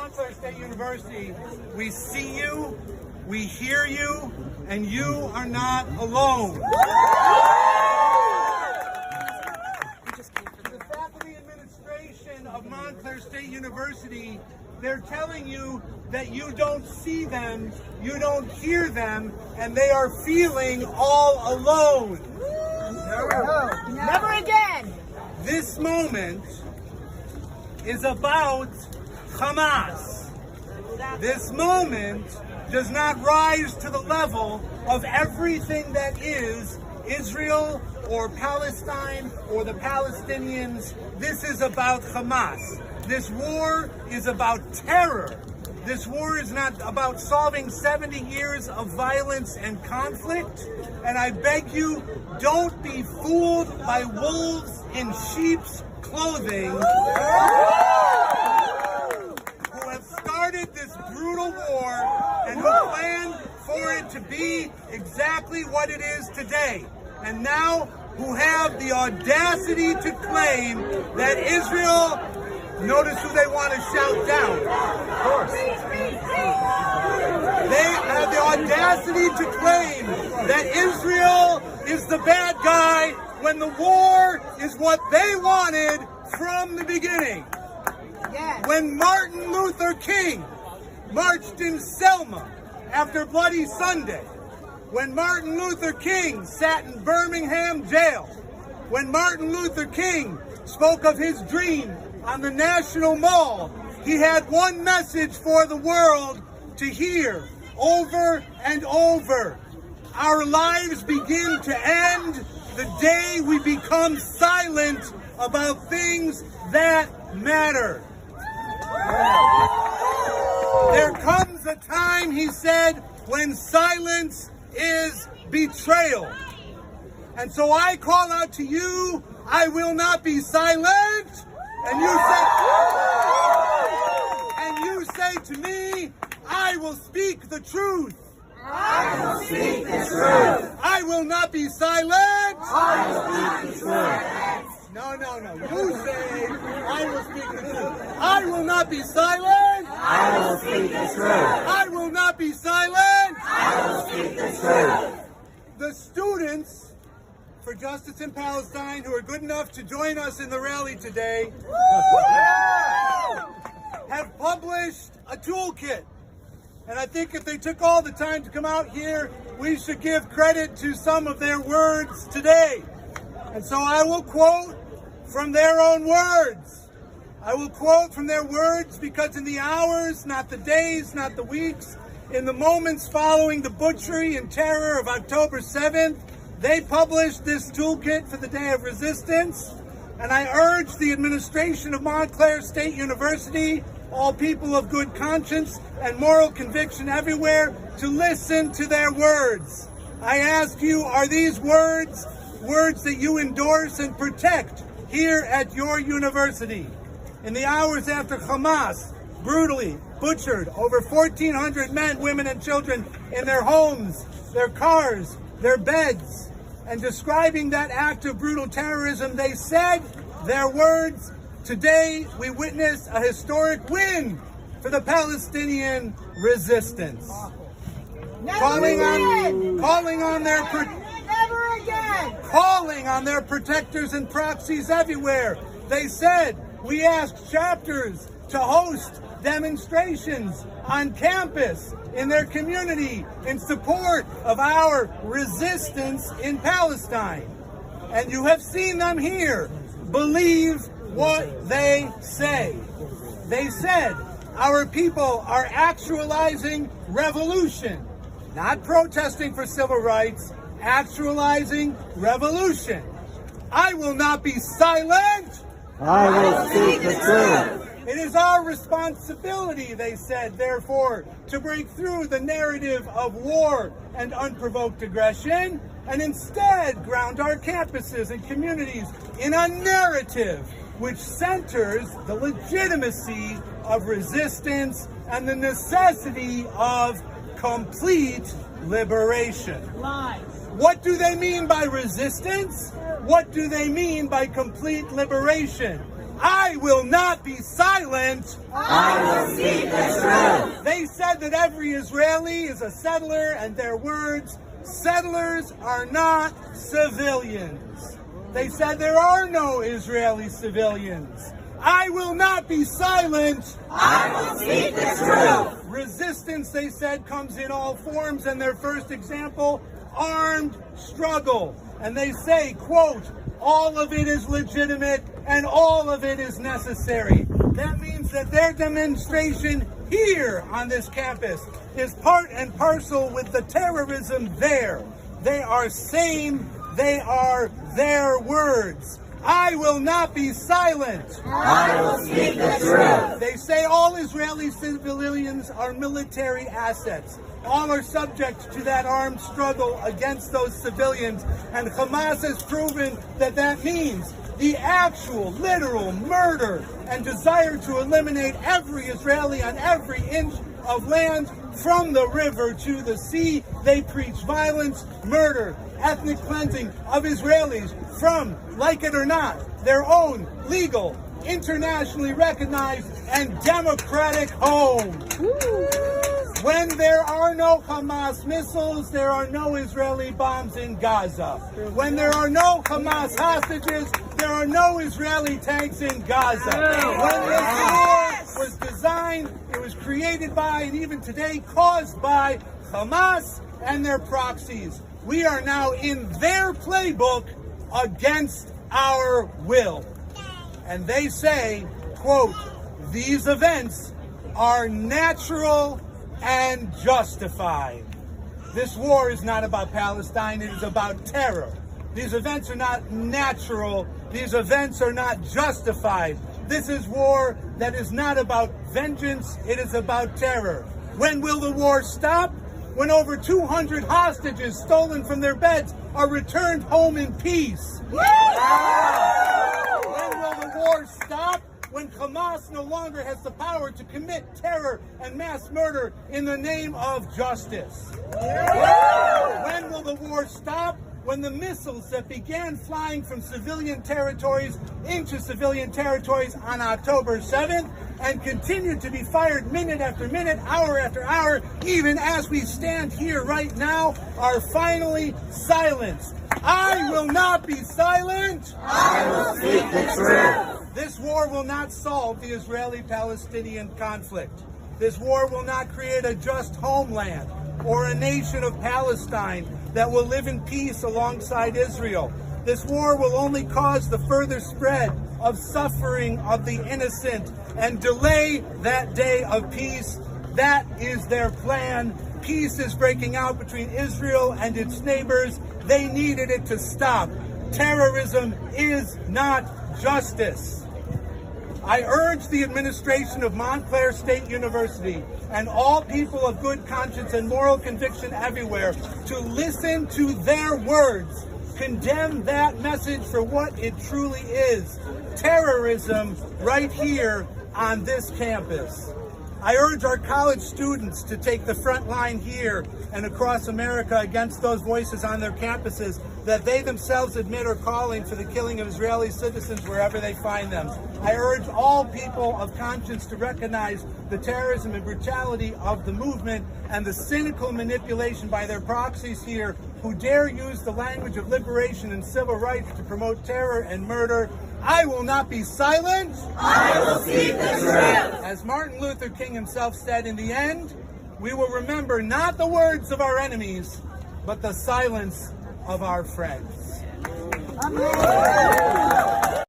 Montclair State University, we see you, we hear you, and you are not alone. The faculty administration of Montclair State University, they're telling you that you don't see them, you don't hear them, and they are feeling all alone. Never again. This moment is about Hamas. This moment does not rise to the level of everything that is Israel or Palestine or the Palestinians. This is about Hamas. This war is about terror. This war is not about solving 70 years of violence and conflict. And I beg you, don't be fooled by wolves in sheep's clothing who have started this brutal war and who planned for it to be exactly what it is today. And now who have the audacity to claim that Israel, notice who they want to shout down. Of course. They have the audacity to claim that Israel is the bad guy when the war is what they wanted from the beginning. Yes. When Martin Luther King marched in Selma after Bloody Sunday, when Martin Luther King sat in Birmingham jail, when Martin Luther King spoke of his dream on the National Mall, he had one message for the world to hear over and over. Our lives begin to end the day we become silent about things that matter. There comes a time, he said, when silence is betrayal. And so I call out to you, I will not be silent. And you say to me, I will speak the truth. I will speak the truth. I will not be silent. I will speak the truth. No. You say, I will speak the truth. I will not be silent. I will speak the truth. I will not be silent. I will speak the truth. The students for Justice in Palestine who are good enough to join us in the rally today have published a toolkit. And I think if they took all the time to come out here, we should give credit to some of their words today. And so I will quote from their own words. I will quote from their words because in the hours, not the days, not the weeks, in the moments following the butchery and terror of October 7th, they published this toolkit for the Day of Resistance. And I urge the administration of Montclair State University, all people of good conscience and moral conviction everywhere, to listen to their words. I ask you, are these words that you endorse and protect here at your university? In the hours after Hamas brutally butchered over 1,400 men, women, and children in their homes, their cars, their beds, and describing that act of brutal terrorism, they said, their words, today we witness a calling for the Palestinian resistance. Calling on their protectors and proxies everywhere. They said, we asked chapters to host demonstrations on campus, in their community, in support of our resistance in Palestine. And you have seen them here. Believe what they say. They said, our people are actualizing revolution, not protesting for civil rights, actualizing revolution. I will not be silent. I will speak the truth. It is our responsibility, they said, therefore, to break through the narrative of war and unprovoked aggression, and instead ground our campuses and communities in a narrative which centers the legitimacy of resistance and the necessity of complete liberation. Lies. What do they mean by resistance? What do they mean by complete liberation? I will not be silent. I will speak the truth. They said that every Israeli is a settler, and their words, settlers are not civilians. They said there are no Israeli civilians. I will not be silent. I will speak the truth. Resistance, they said, comes in all forms, and their first example, armed struggle. And they say, quote, all of it is legitimate and all of it is necessary. That means that their demonstration here on this campus is part and parcel with the terrorism there. They are saying they are their words. I will not be silent. I will speak the truth. They say all Israeli civilians are military assets. All are subject to that armed struggle against those civilians. And Hamas has proven that that means the actual, literal murder and desire to eliminate every Israeli on every inch of land from the river to the sea. They preach violence, murder, ethnic cleansing of Israelis from, like it or not, their own legal, internationally recognized, and democratic home. When there are no Hamas missiles, there are no Israeli bombs in Gaza. When there are no Hamas hostages, there are no Israeli tanks in Gaza. When this war was designed, it was created by, and even today caused by, Hamas and their proxies. We are now in their playbook against our will. And they say, quote, these events are natural and justified. This war is not about Palestine, it is about terror. These events are not natural, these events are not justified. This is war that is not about vengeance, it is about terror. When will the war stop? When over 200 hostages stolen from their beds are returned home in peace. When will the war stop? When Hamas no longer has the power to commit terror and mass murder in the name of justice. When will the war stop? When the missiles that began flying from civilian territories into civilian territories on October 7th and continue to be fired minute after minute, hour after hour, even as we stand here right now, are finally silenced. I will not be silent. I will speak the truth. This war will not solve the Israeli-Palestinian conflict. This war will not create a just homeland or a nation of Palestine that will live in peace alongside Israel. This war will only cause the further spread of suffering of the innocent and delay that day of peace. That is their plan. Peace is breaking out between Israel and its neighbors. They needed it to stop. Terrorism is not justice. I urge the administration of Montclair State University and all people of good conscience and moral conviction everywhere to listen to their words, condemn that message for what it truly is, terrorism right here on this campus. I urge our college students to take the front line here and across America against those voices on their campuses that they themselves admit are calling for the killing of Israeli citizens wherever they find them. I urge all people of conscience to recognize the terrorism and brutality of the movement and the cynical manipulation by their proxies here who dare use the language of liberation and civil rights to promote terror and murder. I will not be silent. I will speak the truth. As Martin Luther King himself said, in the end, we will remember not the words of our enemies, but the silence of our friends. Amen.